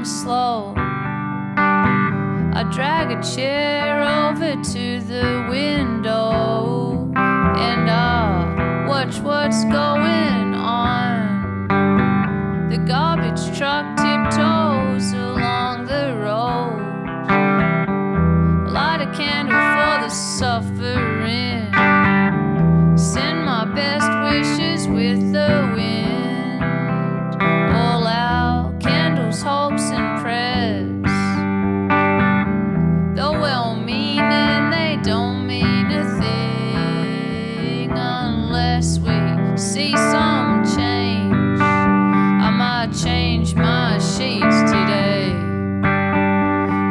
I'm slow. I drag a chair over to the window and I'll watch what's going on. The garbage truck tiptoes along the road. Light a candle for the suffering. Send my best wishes with the wind. All out candles, hopes and prayers. Though well-meaning, they don't mean a thing unless we see some change. I might change my sheets today.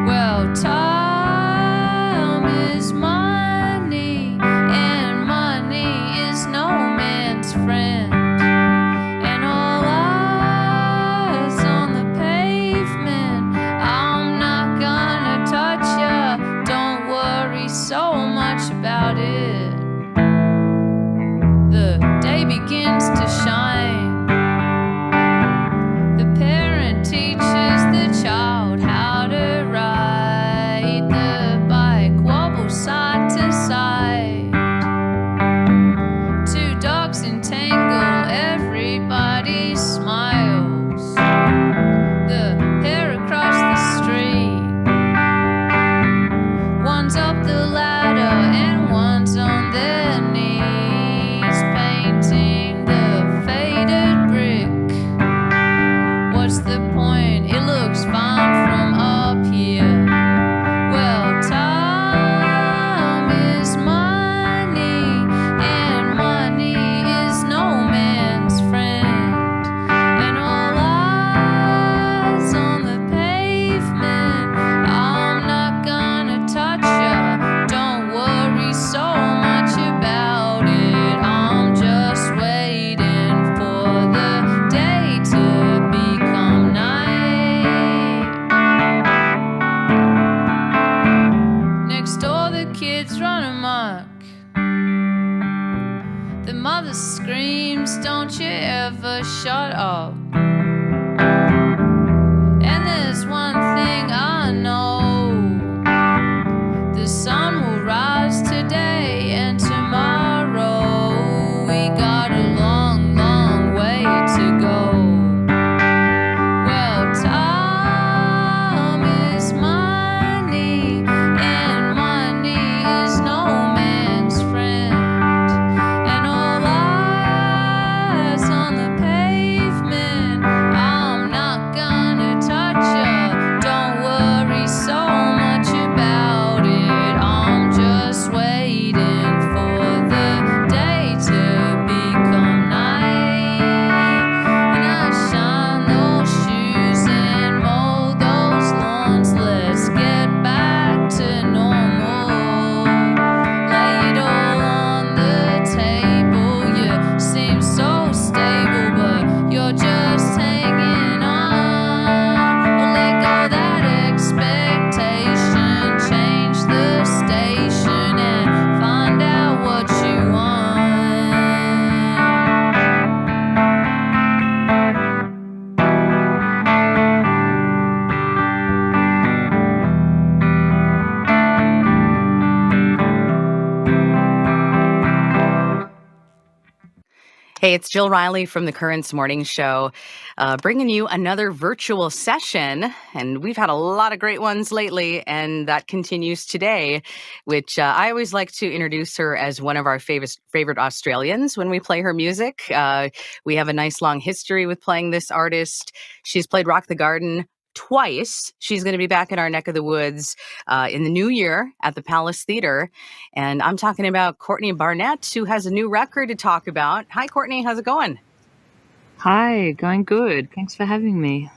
Well, time is money, and money is no man's friend. And all eyes on the pavement. I'm not gonna touch ya. Don't worry so much about it. The day begins to shine. The parent teaches the child how to ride. The bike wobbles side to side. Two dogs entangle, everybody smiles. The pair across the street. One's up the ladder and one's on their knees, painting the faded brick. What's the point? It looks fine from up here. Well, time is money, and money is no man's friend. And all eyes on the pavement. I'm not gonna touch ya. Don't worry so much about it. I'm just waiting for the day to become night. Next door the kids run amok. The mother screams, don't you ever shut up. And there's one thing I know. The sun will rise today and tomorrow. We got a long, long way to go. Well, time is money, and money is no man's friend. And all eyes on the pavement. I'm not gonna touch ya. Don't worry so much about it. I'm just waiting for the day to become night. And I shine those shoes and mow those lawns. Let's get back to normal. Lay it all on the table. You seem so stable, but you're just hanging on. Well, let go that expectation. Change the station and find out what you want. Hey, it's Jill Riley from the Currents Morning Show, bringing you another virtual session. And we've had a lot of great ones lately, and that continues today, which I always like to introduce her as one of our favorite Australians when we play her music. We have a nice long history with playing this artist. She's played Rock the Garden twice. She's going to be back in our neck of the woods in the new year at the Palace Theater. And I'm talking about Courtney Barnett, who has a new record to talk about. Hi, Courtney. How's it going? Hi, going good. Thanks for having me.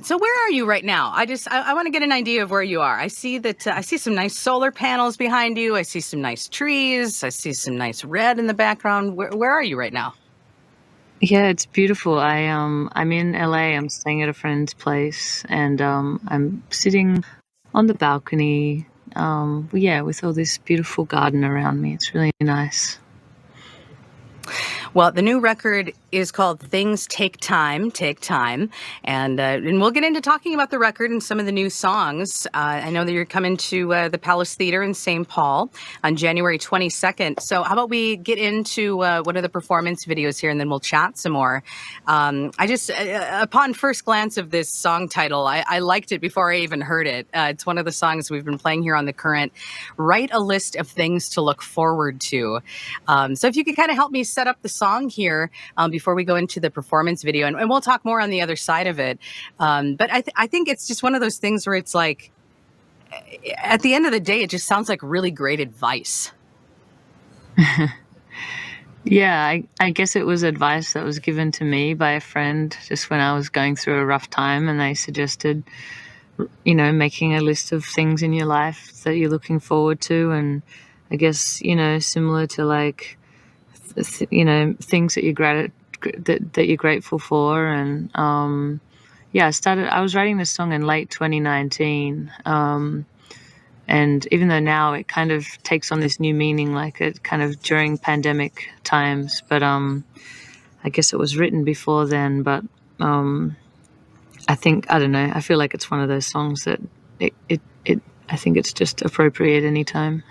So where are you right now? I want to get an idea of where you are. I see that I see some nice solar panels behind you. I see some nice trees. I see some nice red in the background. Where are you right now? Yeah, it's beautiful. I'm in LA. I'm staying at a friend's place, and I'm sitting on the balcony. With all this beautiful garden around me. It's really nice. Well, the new record is called Things Take Time, Take Time. And we'll get into talking about the record and some of the new songs. I know that you're coming to the Palace Theater in St. Paul on January 22nd. So how about we get into one of the performance videos here, and then we'll chat some more. I just, upon first glance of this song title, I liked it before I even heard it. It's one of the songs we've been playing here on The Current. Write a list of things to look forward to. So if you could kind of help me set up the song here before we go into the performance video, and we'll talk more on the other side of it. But I think it's just one of those things where it's like, at the end of the day, it just sounds like really great advice. Yeah, I guess it was advice that was given to me by a friend just when I was going through a rough time, and they suggested, making a list of things in your life that you're looking forward to. And I guess, similar to like, things that you're grateful for. And I was writing this song in late 2019. And even though now it kind of takes on this new meaning, like it kind of during pandemic times, but I guess it was written before then. But I don't know, I feel like it's one of those songs that I think it's just appropriate anytime.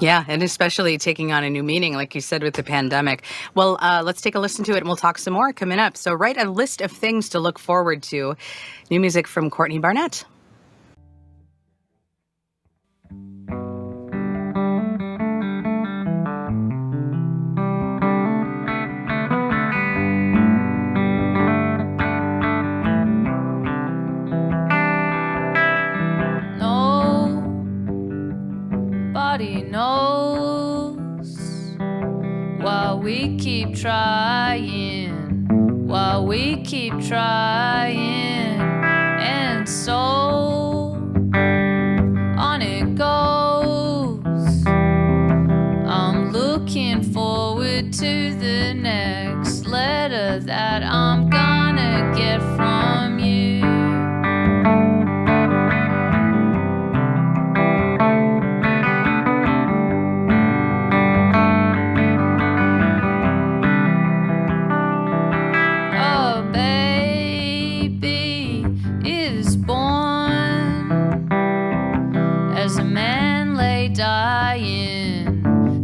Yeah, and especially taking on a new meaning, like you said, with the pandemic. Well, let's take a listen to it, and we'll talk some more coming up. So write a list of things to look forward to. New music from COURTNEY BARNETT. Nobody knows while we keep trying, while we keep trying, and so on it goes. I'm looking forward to the next letter that I'm gonna get from you.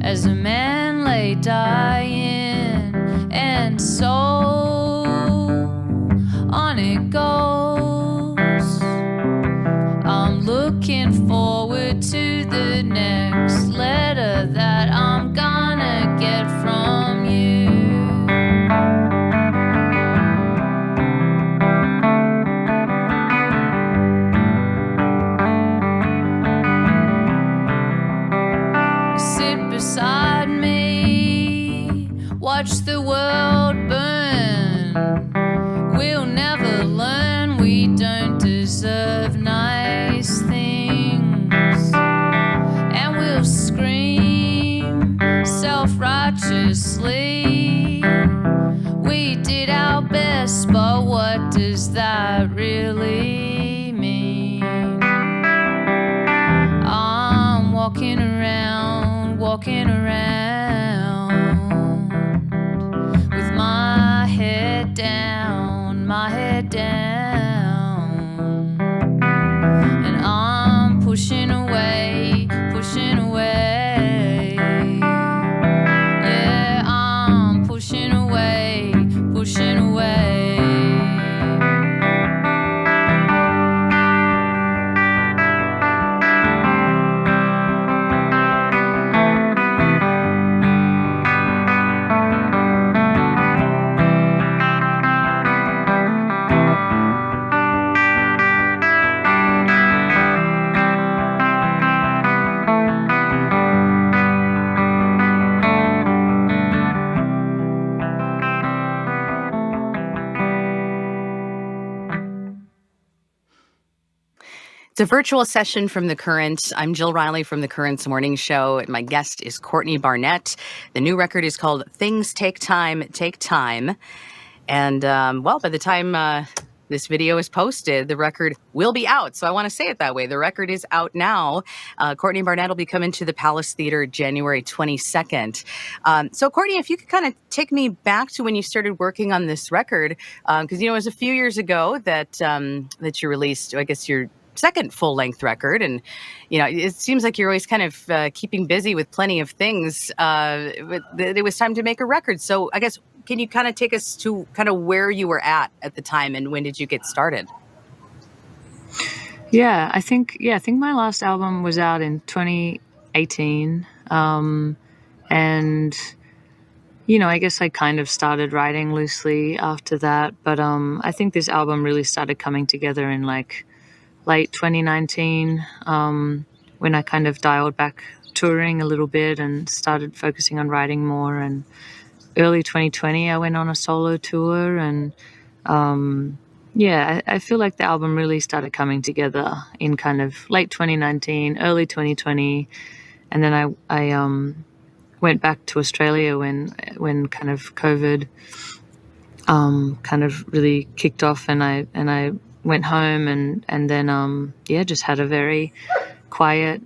As a man lay dying, and so on it goes. I'm looking forward to the next letter that I'm gonna get from you. Beside me, watch the world burn. We'll never learn we don't deserve nice things, and we'll scream self-righteously. We did our best, but what does that really mean? I'm walking around with my head down, and I'm pushing away. Yeah, I'm pushing away. It's a virtual session from The Current. I'm Jill Riley from The Current's morning show, and my guest is COURTNEY BARNETT. The new record is called Things Take Time, Take Time. And, by the time this video is posted, the record will be out. So I want to say it that way. The record is out now. Courtney Barnett will be coming to the Palace Theater January 22nd. So Courtney, if you could kind of take me back to when you started working on this record, because it was a few years ago that you released, I guess, your second full-length record, and it seems like you're always kind of keeping busy with plenty of things, but it was time to make a record. So I guess, can you kind of take us to kind of where you were at the time, and when did you get started? I think my last album was out in 2018, and I guess I kind of started writing loosely after that, but I think this album really started coming together in like late 2019, when I kind of dialed back touring a little bit and started focusing on writing more. And early 2020, I went on a solo tour, and I feel like the album really started coming together in kind of late 2019, early 2020, and then I went back to Australia when kind of COVID kind of really kicked off, and I went home and then just had a very quiet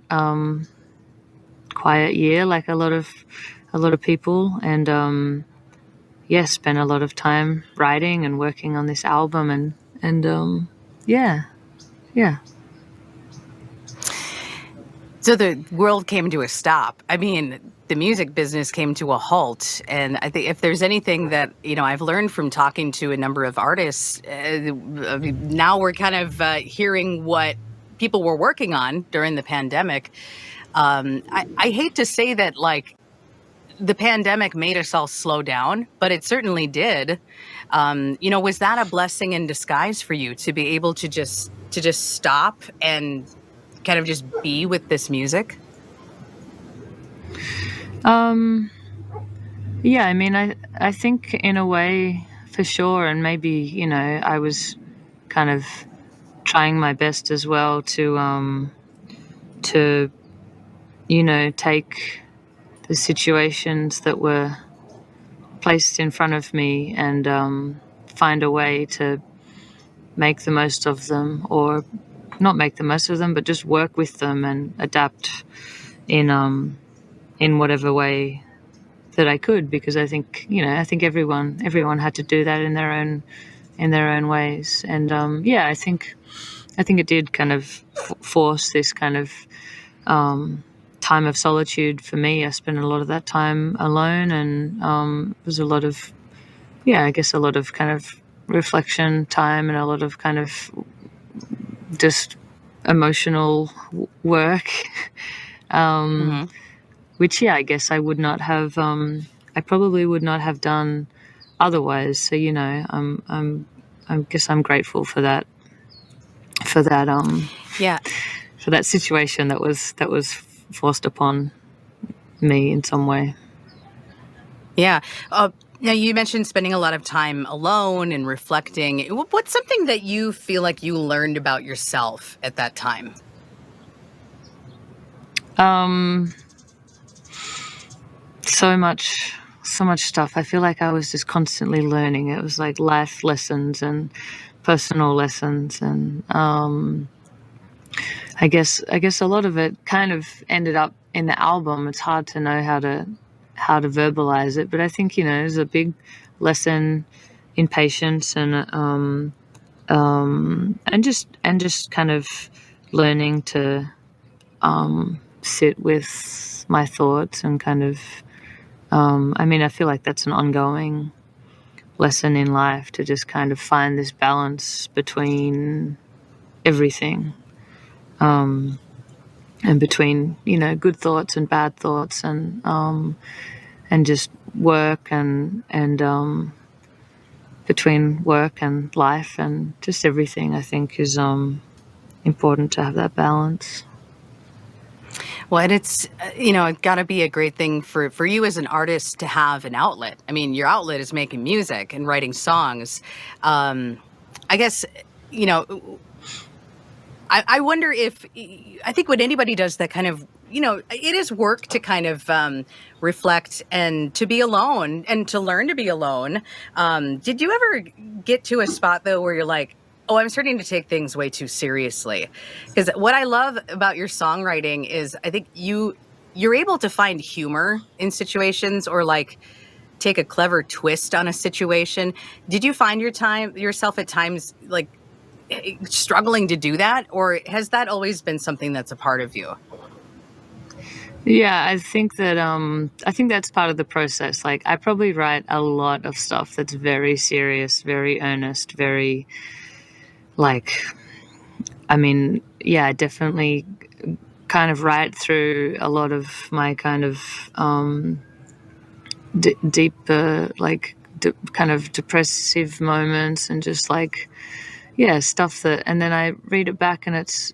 year, like a lot of people, and spent a lot of time writing and working on this album, and So the world came to a stop. I mean, the music business came to a halt. And I think if there's anything that, I've learned from talking to a number of artists, now we're kind of hearing what people were working on during the pandemic. I hate to say that, like, the pandemic made us all slow down, but it certainly did. Was that a blessing in disguise for you to be able to just stop and kind of just be with this music? I mean, I think in a way, for sure, and maybe, I was kind of trying my best as well to take the situations that were placed in front of me and find a way to make the most of them, or not make the most of them, but just work with them and adapt in whatever way that I could, because I think everyone had to do that in their own ways, and I think it did kind of force this kind of time of solitude for me. I spent a lot of that time alone, and it was a lot of kind of reflection time and a lot of kind of just emotional work, which I guess I would not have. I probably would not have done otherwise. So I guess I'm grateful for that. For that situation that was forced upon me in some way. Yeah. Now, you mentioned spending a lot of time alone and reflecting. What's something that you feel like you learned about yourself at that time? So much stuff. I feel like I was just constantly learning. It was like life lessons and personal lessons, and I guess a lot of it kind of ended up in the album. It's hard to know how to verbalize it, but I think there's a big lesson in patience and just kind of learning to sit with my thoughts and kind of I feel like that's an ongoing lesson in life, to just kind of find this balance between everything, and between good thoughts and bad thoughts, and just work and between work and life and just everything. I think is important to have that balance. Well, and it's, got to be a great thing for you as an artist to have an outlet. I mean, your outlet is making music and writing songs. I guess, I wonder if, I think when anybody does that kind of, it is work to kind of reflect and to be alone and to learn to be alone. Did you ever get to a spot, though, where you're like, Oh, I'm starting to take things way too seriously. Because what I love about your songwriting is I think you're able to find humor in situations, or like take a clever twist on a situation. Did you find yourself at times like struggling to do that, or has that always been something that's a part of you? Yeah, I think that's part of the process. Like, I probably write a lot of stuff that's very serious, very earnest, very, like, I mean, yeah, I definitely kind of write through a lot of my kind of deeper, like, kind of depressive moments, and just like, yeah, stuff that, and then I read it back, and it's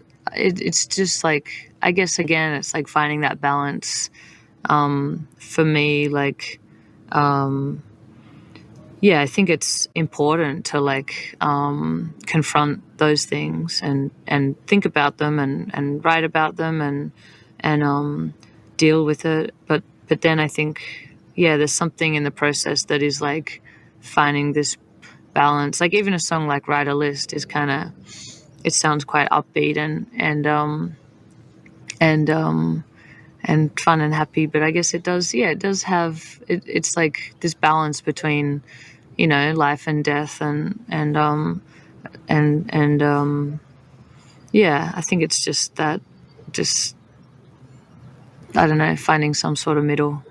just like, I guess again, it's like finding that balance. For me, like, yeah, I think it's important to like confront those things, and think about them, and write about them, and deal with it. But then I think, yeah, there's something in the process that is like finding this balance. Like, even a song like "Write a List" is kind of, it sounds quite upbeat and and fun and happy, but I guess it does, yeah, it does have it's like this balance between, you know, life and death, and yeah, I think it's just that, just, I don't know, finding some sort of middle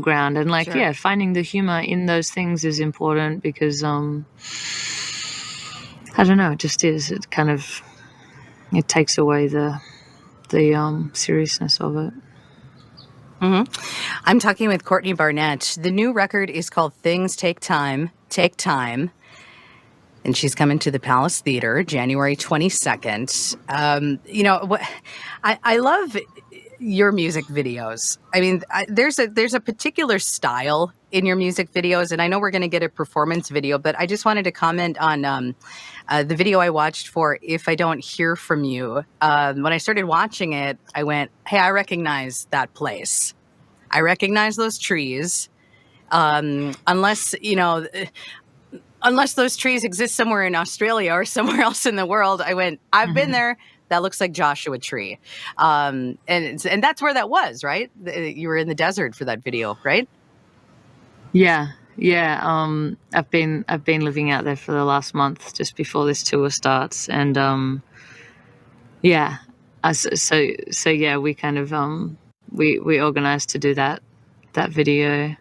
ground, and like, Sure. yeah, finding the humor in those things is important, because I don't know, it just is, it kind of, it takes away the seriousness of it. hmm I'm talking with Courtney Barnett. The new record is called Things Take Time, Take Time. And she's coming to the Palace Theater January 22nd. What I love your music videos. I mean, there's a particular style in your music videos, and I know we're going to get a performance video, but I just wanted to comment on the video I watched for "If I Don't Hear From You." When I started watching it, I went, "Hey, I recognize that place. I recognize those trees." Unless unless those trees exist somewhere in Australia or somewhere else in the world, I went, I've been there. That looks like Joshua Tree. And that's where that was, right? You were in the desert for that video, right? Yeah, yeah. I've been living out there for the last month, just before this tour starts, and yeah. So yeah, we kind of we organized to do that video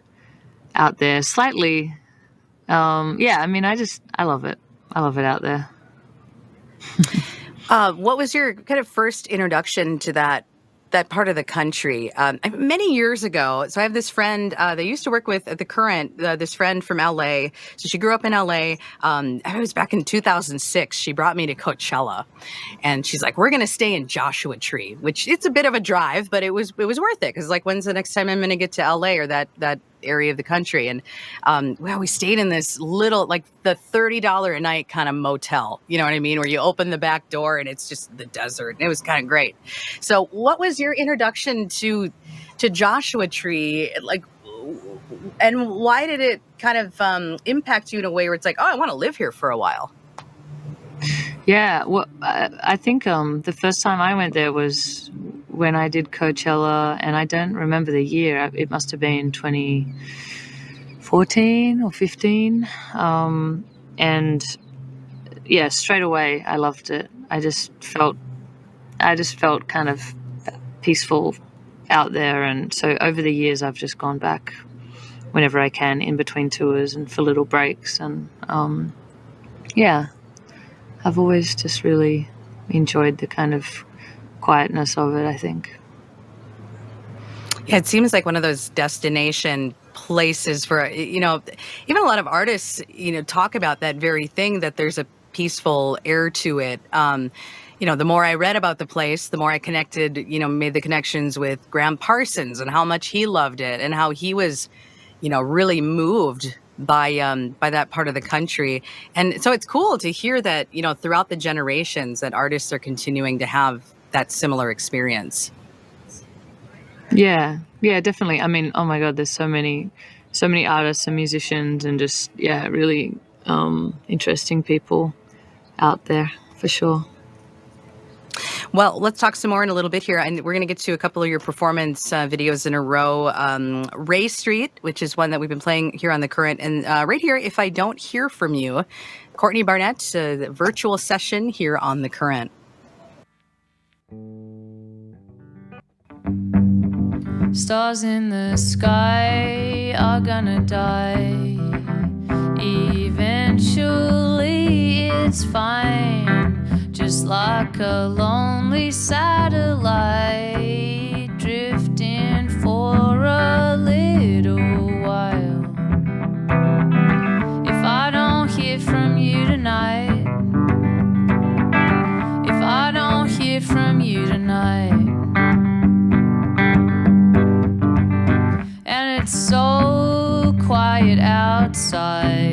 out there slightly. Yeah, I mean, I love it. I love it out there. What was your kind of first introduction to that part of the country? Many years ago, so I have this friend they used to work with at the Current. This friend from LA. So she grew up in LA. It was back in 2006. She brought me to Coachella, and she's like, "We're going to stay in Joshua Tree," which it's a bit of a drive, but it was worth it, because like, when's the next time I'm going to get to LA or that area of the country? And well, we stayed in this little, like, the $30 a night kind of motel, you know what I mean, where you open the back door and it's just the desert, and it was kind of great. So what was your introduction to Joshua Tree, like, and why did it kind of impact you in a way where it's like, oh, I want to live here for a while? Yeah, well, I think the first time I went there was when I did Coachella, and I don't remember the year. It must have been 2014 or 15, and yeah, straight away I loved it. I just felt kind of peaceful out there, and so over the years I've just gone back whenever I can, in between tours and for little breaks, and yeah, I've always just really enjoyed the kind of quietness of it, I think. Yeah, it seems like one of those destination places for, even a lot of artists, talk about that very thing, that there's a peaceful air to it. The more I read about the place, the more I connected, made the connections with Graham Parsons and how much he loved it, and how he was, really moved by that part of the country. And so it's cool to hear that, throughout the generations, that artists are continuing to have that similar experience. Yeah, yeah, definitely. I mean, oh my God, there's so many artists and musicians, and just, yeah, really interesting people out there for sure. Well, let's talk some more in a little bit here, and we're going to get to a couple of your performance videos in a row. Ray Street, which is one that we've been playing here on The Current, and right here, If I Don't Hear From You, Courtney Barnett, the virtual session here on The Current. Stars in the sky are gonna die. Eventually it's fine, just like a lonely satellite drifting for a little while. If I don't hear from you tonight, if I don't hear from you tonight, and it's so quiet outside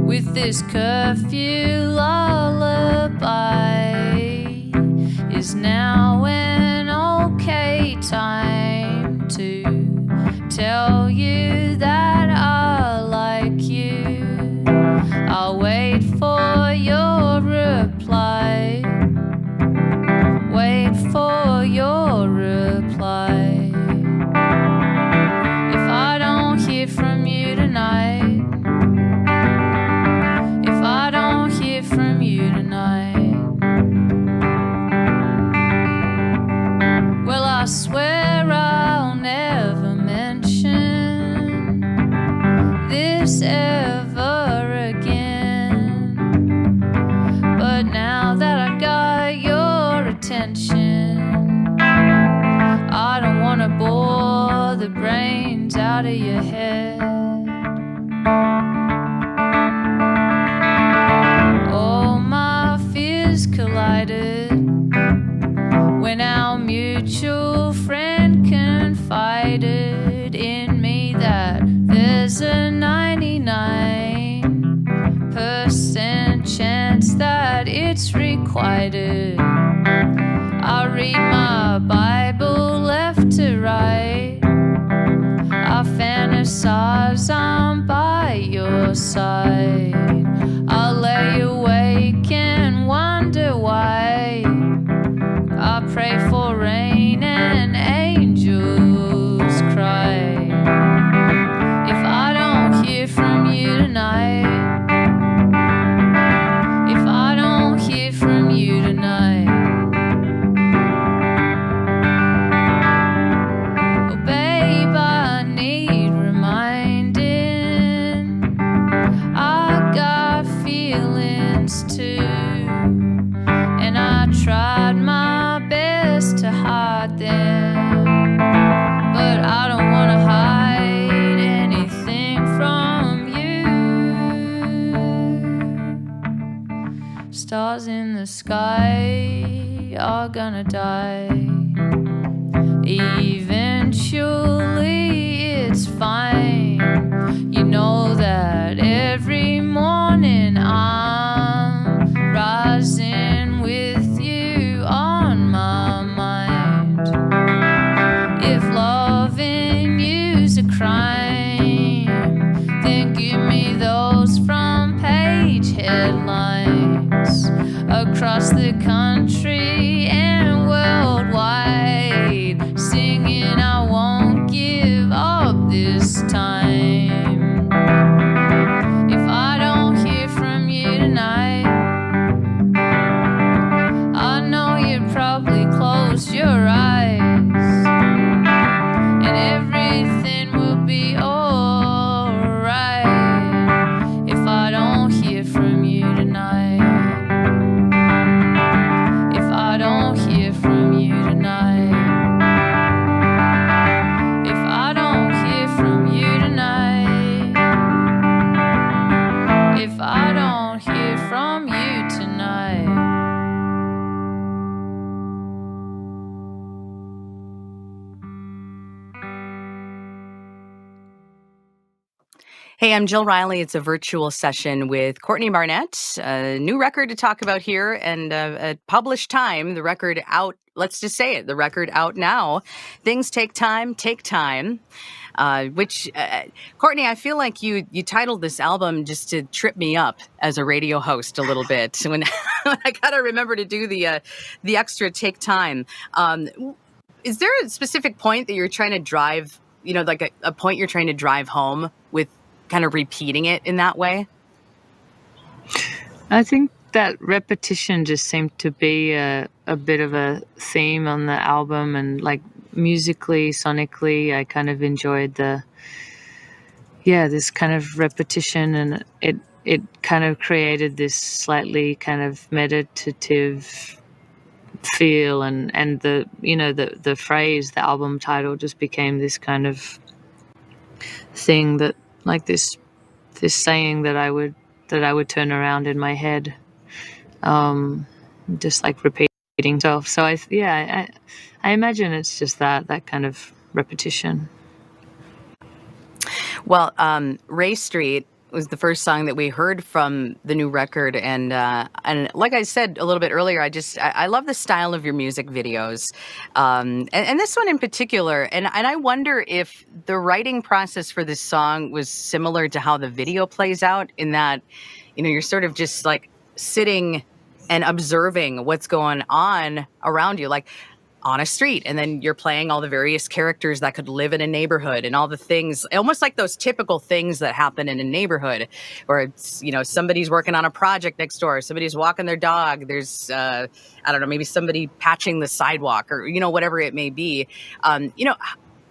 with this curfew lullaby, is now an okay time to tell you that I like you? I'll wait for your reply, wait for your reply. If I don't hear from you tonight, if I don't hear from you tonight, well, I swear I'll never mention this ever again. But now that I got your attention, I don't wanna bore the brains out of your head. All my fears collided when our mutual friend confided in me that there's a 99% chance that it's requited. I read my Bible left to right, I fantasize I'm by your side, I lay awake and wonder why, I pray for rain and angels cry. If I don't hear from you tonight, if I don't hear from you tonight, oh babe, I need reminding, I got feelings too, and I tried my best to hide them, but I don't wanna hide anything from you. Stars in the sky are gonna die. Eventually it's fine. You know that every morning I'm rising with you on my mind. If loving you's a crime, then give me those front page headlines across the country and worldwide, singing I won't give up this time. If I don't hear from you tonight, I know you'd probably close your eyes, and everything will be alright. If I don't hear from you tonight, if I don't hear from you tonight, if I don't hear from you tonight, if I don't hear from you tonight. Hey, I'm Jill Riley. It's a virtual session with Courtney Barnett. A new record to talk about here, and a published time. The record out. Let's just say it. The record out now. Things take time. Take time. Courtney, I feel like you titled this album just to trip me up as a radio host a little bit. When I gotta remember to do the extra take time. Is there a specific point that you're trying to drive? Like a point you're trying to drive home with kind of repeating it in that way? I think that repetition just seemed to be a bit of a theme on the album, and like musically, sonically, I kind of enjoyed this kind of repetition, and it kind of created this slightly kind of meditative feel, and the phrase, the album title, just became this kind of thing that, like this saying that I would turn around in my head, just like repeating stuff. So I imagine it's just that kind of repetition. Well, Ray Street was the first song that we heard from the new record, and like I said a little bit earlier, I love the style of your music videos, and this one in particular. And I wonder if the writing process for this song was similar to how the video plays out, in that, you're sort of just like sitting and observing what's going on around you, like on a street, and then you're playing all the various characters that could live in a neighborhood and all the things, almost like those typical things that happen in a neighborhood, where it's, somebody's working on a project next door, somebody's walking their dog, there's I don't know, maybe somebody patching the sidewalk, or whatever it may be.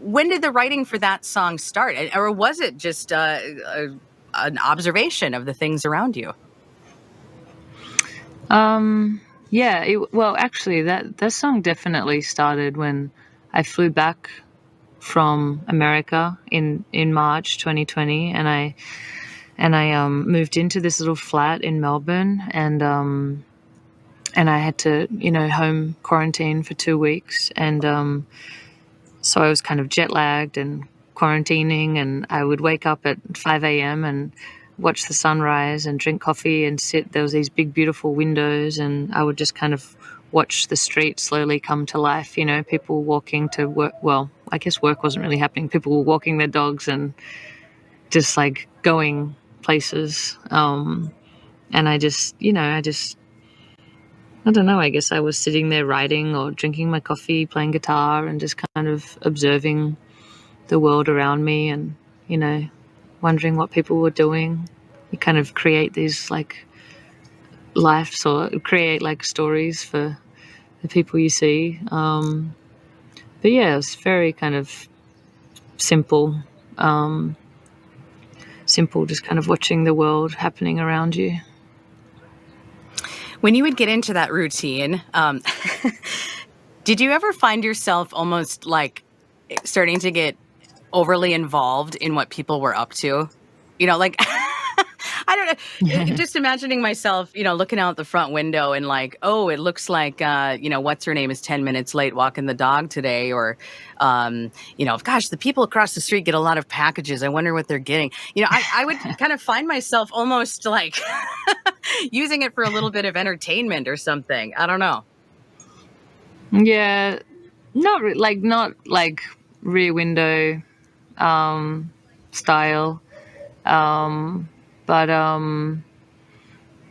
When did the writing for that song start, or was it just an observation of the things around you? Yeah, well, actually, that song definitely started when I flew back from America in March 2020, and I moved into this little flat in Melbourne, and I had to home quarantine for 2 weeks, and so I was kind of jet lagged and quarantining, and I would wake up at 5 a.m. and watch the sunrise and drink coffee and sit. There was these big, beautiful windows, and I would just kind of watch the street slowly come to life. People walking to work. Well, I guess work wasn't really happening. People were walking their dogs and just like going places. And I don't know, I guess I was sitting there writing or drinking my coffee, playing guitar, and just kind of observing the world around me, and, wondering what people were doing. You kind of create these like lives, or create like stories for the people you see. But yeah, it was very kind of simple, just kind of watching the world happening around you. When you would get into that routine, did you ever find yourself almost like starting to get overly involved in what people were up to? Like, I don't know, just imagining myself, looking out the front window and like, oh, it looks like, what's her name is 10 minutes late walking the dog today. Or, gosh, the people across the street get a lot of packages. I wonder what they're getting. I would kind of find myself almost like using it for a little bit of entertainment or something. I don't know. Yeah, not like Rear Window style. But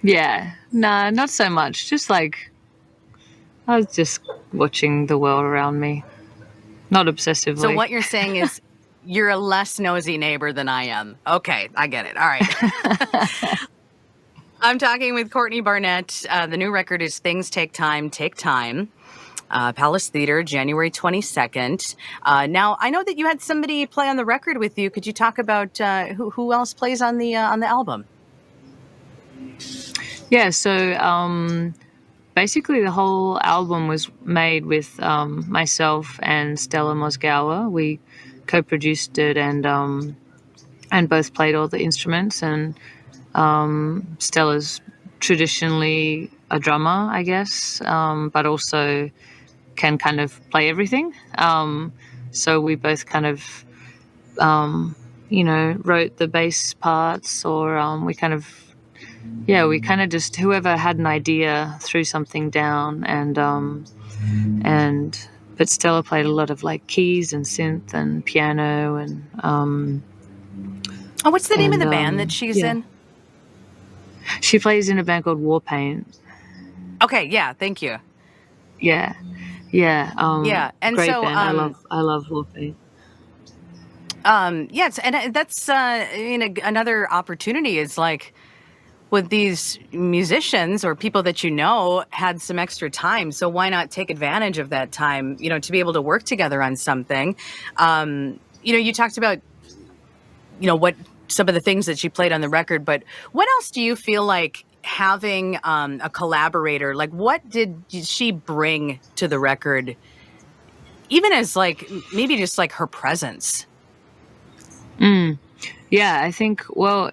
yeah, nah, not so much. Just like, I was just watching the world around me, not obsessively. So what you're saying is you're a less nosy neighbor than I am. Okay, I get it. All right. I'm talking with Courtney Barnett. The new record is Things Take Time, Take Time. Palace Theater, January 22nd. Now, I know that you had somebody play on the record with you. Could you talk about who else plays on the album? Yeah, so basically the whole album was made with myself and Stella Mosgower. We co-produced it, and both played all the instruments. And Stella's traditionally a drummer, I guess, but also can kind of play everything. So we both kind of wrote the bass parts, or we kind of just, whoever had an idea threw something down, and but Stella played a lot of like keys and synth and piano, and what's the name of the band that she's in? She plays in a band called Warpaint. Okay, yeah, thank you. Yeah, and great so band. I love Warpaint. Yes, and that's another opportunity is like with these musicians or people that had some extra time, so why not take advantage of that time, to be able to work together on something. You talked about what some of the things that she played on the record, but what else do you feel like having a collaborator, like what did she bring to the record, even as like maybe just like her presence? Yeah, I think, well,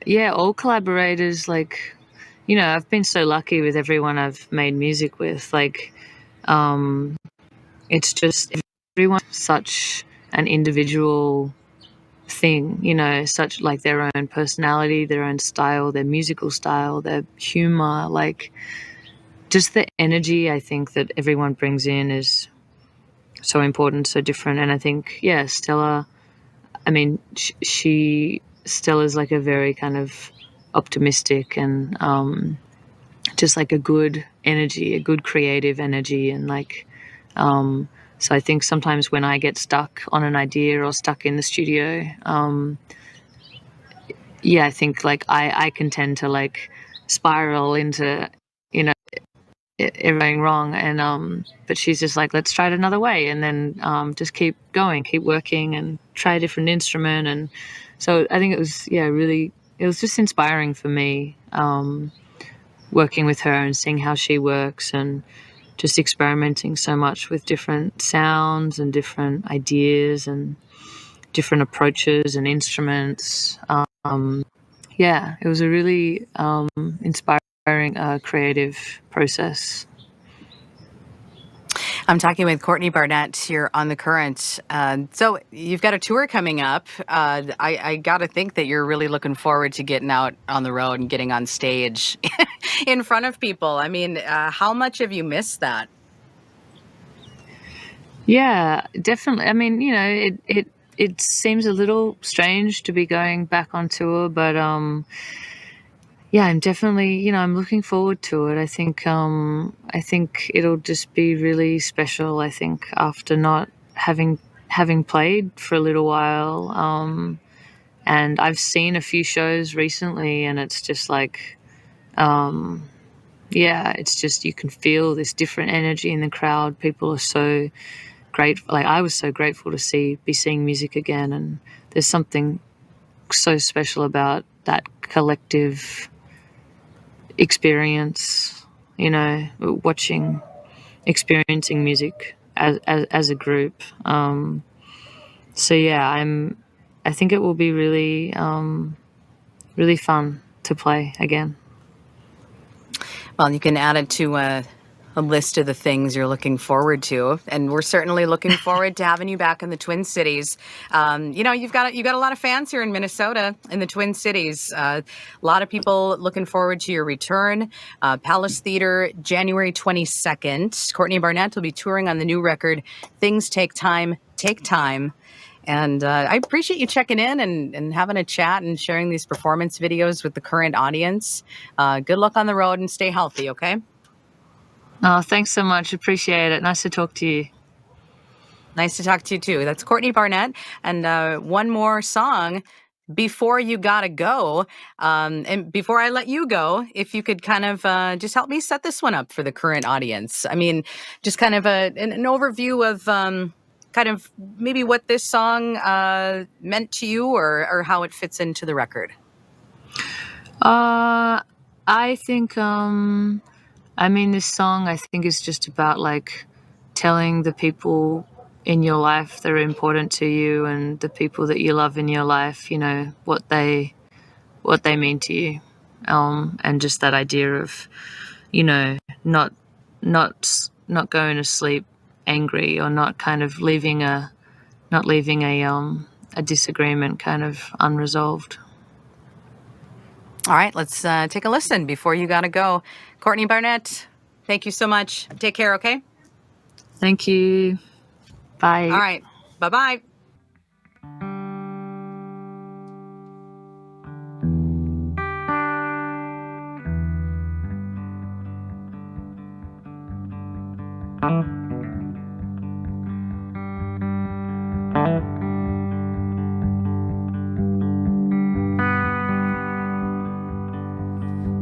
yeah, all collaborators, like, I've been so lucky with everyone I've made music with. Like, it's just everyone's such an individual thing, such like their own personality, their own style, their musical style, their humor, like just the energy I think that everyone brings in is so important, so different. And I think, yeah, Stella, I mean, Stella's like a very kind of optimistic and just like a good energy, a good creative energy. And like, so I think sometimes when I get stuck on an idea or stuck in the studio, I think like I can tend to like spiral into, everything wrong. And, but she's just like, let's try it another way. And then just keep going, keep working and try a different instrument. And so I think it was, it was just inspiring for me, working with her and seeing how she works and just experimenting so much with different sounds and different ideas and different approaches and instruments. It was a really inspiring creative process. I'm talking with Courtney Barnett here on The Current. So you've got a tour coming up. I got to think that you're really looking forward to getting out on the road and getting on stage in front of people. I mean, how much have you missed that? Yeah, definitely. I mean, it seems a little strange to be going back on tour, but I'm definitely, I'm looking forward to it. I think it'll just be really special. I think after not having played for a little while, and I've seen a few shows recently, and it's just like, it's just, you can feel this different energy in the crowd. People are so grateful. Like, I was so grateful to be seeing music again, and there's something so special about that collective experience, experiencing music as a group. I think it will be really, really fun to play again. Well, you can add it to a list of the things you're looking forward to, and we're certainly looking forward to having you back in the Twin Cities. You've got a lot of fans here in Minnesota, in the Twin Cities. A lot of people looking forward to your return. Palace Theater, January 22nd. Courtney Barnett will be touring on the new record, Things Take Time, Take Time. And I appreciate you checking in and having a chat and sharing these performance videos with the current audience. Good luck on the road and stay healthy, okay? Oh, thanks so much. Appreciate it. Nice to talk to you. Nice to talk to you, too. That's Courtney Barnett. And one more song, Before You Gotta Go. And before I let you go, if you could kind of just help me set this one up for the current audience. I mean, just kind of an overview of kind of maybe what this song meant to you or how it fits into the record. I think... this song, I think, is just about like telling the people in your life that are important to you and the people that you love in your life, what they mean to you, and just that idea of, not going to sleep angry, or not kind of leaving a a disagreement kind of unresolved. All right, let's take a listen before you got to go. Courtney Barnett, thank you so much. Take care, okay? Thank you. Bye. All right, bye-bye.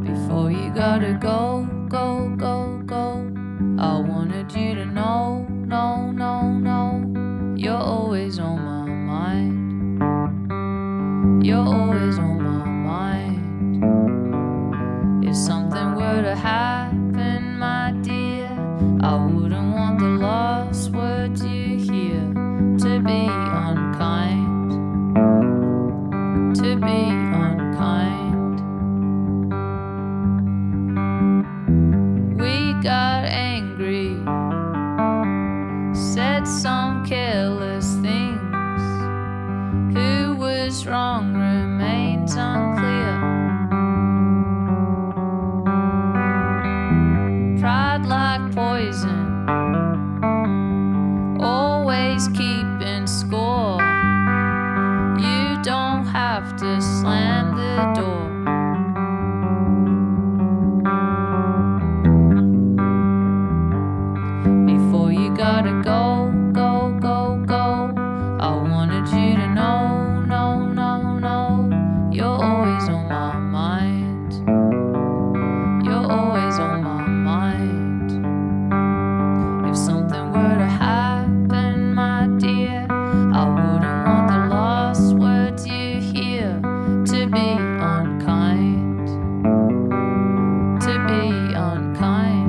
Before you gotta go, go, go, go, I wanted you to know, no, no, no, you're always on my mind. You're always on my mind. If something were to happen, my dear, I wouldn't want the last words you hear to be unkind, to be unkind. We got angry, said some careless things. Who was wrong remains unclear. Pride like poison, always keeping score. You don't have to slam the door. Before you gotta go, go, go, go, I wanted you to know, no, no, no, you're always on my mind. You're always on my mind. If something were to happen, my dear, I wouldn't want the last words you hear to be unkind, to be unkind.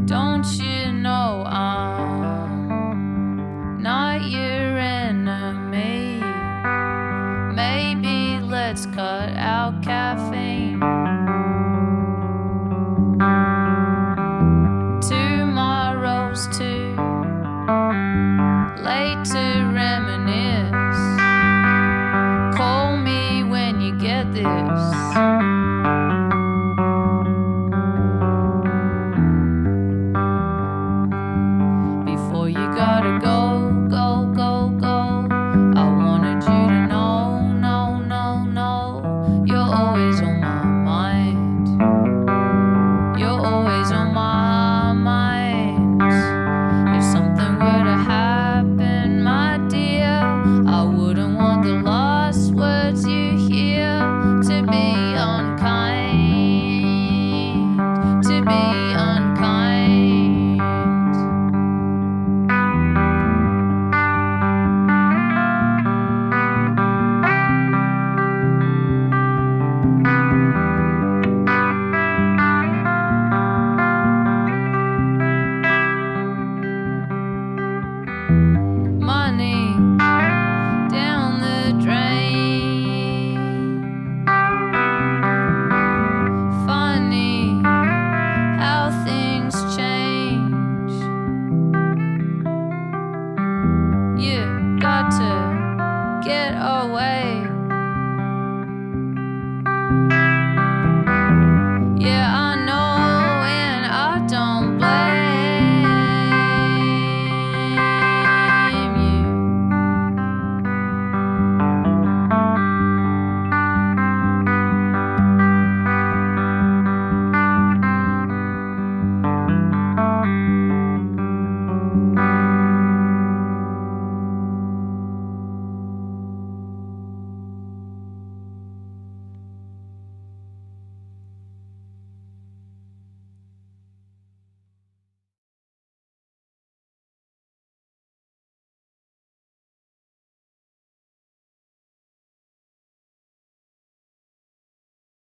Don't you know I'm not your enemy? Maybe let's cut out caffeine. Tomorrow's too late to reminisce. Call me when you get this.